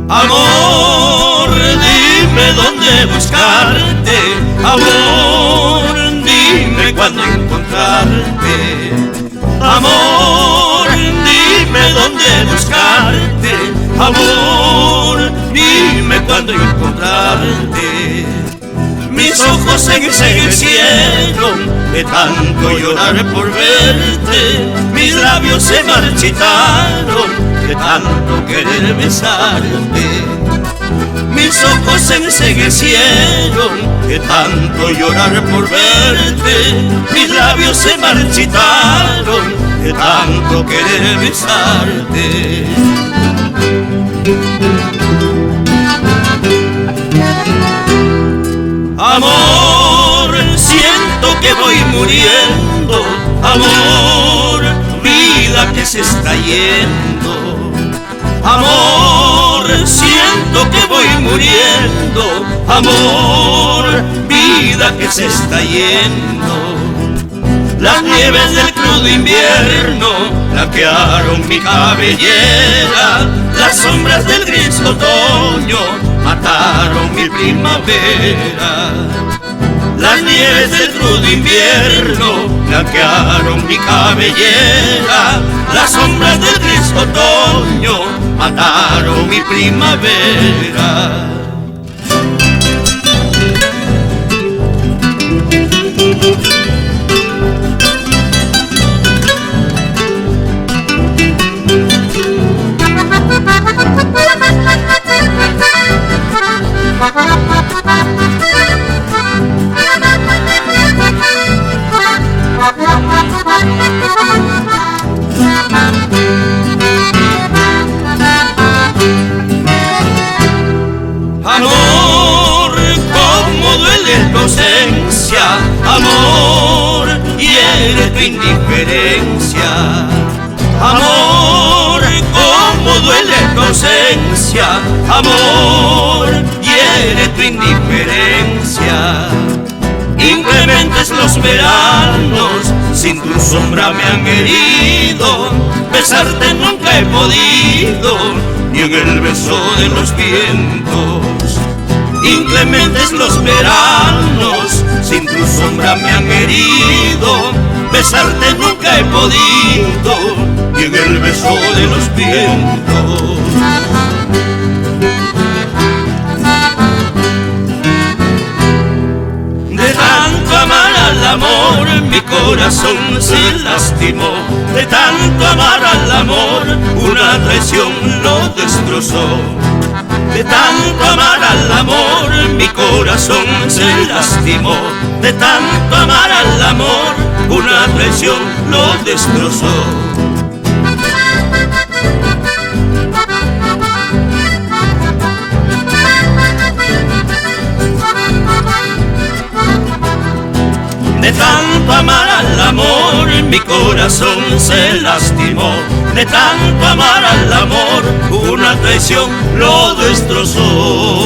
Amor, dime dónde buscarte. Amor, dime cuándo encontrarte. Amor, dime dónde buscarte. Amor, dime cuándo encontrarte. Mis ojos se enseguecieron de tanto llorar por verte. Mis labios se marchitaron de tanto querer besarte. Mis ojos se enseguecieron de tanto llorar por verte. Mis labios se marchitaron de tanto querer besarte. Amor, siento que voy muriendo. Amor, vida que se está yendo. Amor, siento que voy muriendo. Amor, vida que se está yendo. Las nieves del crudo invierno blanquearon mi cabellera. Las sombras del gris otoño mataron mi primavera. Las nieves del crudo invierno blanquearon mi cabellera. Las sombras del gris otoño mataron mi primavera. Amor, cómo duele tu ausencia. Amor, hiere tu indiferencia. Amor, cómo duele tu ausencia. Amor, hiere tu indiferencia. Inclementes los veranos, sin tu sombra me han herido. Besarte nunca he podido, ni en el beso de los vientos. Inclementes los veranos, sin tu sombra me han herido. Besarte nunca he podido, ni en el beso de los vientos. De tanto amar al amor, mi corazón se lastimó. De tanto amar al amor, una traición lo destrozó. De tanto amar al amor, mi corazón se lastimó. De tanto amar al amor, una traición lo destrozó. De tanto amar al amor, mi corazón se lastimó. De tanto amar al amor, una traición lo destrozó.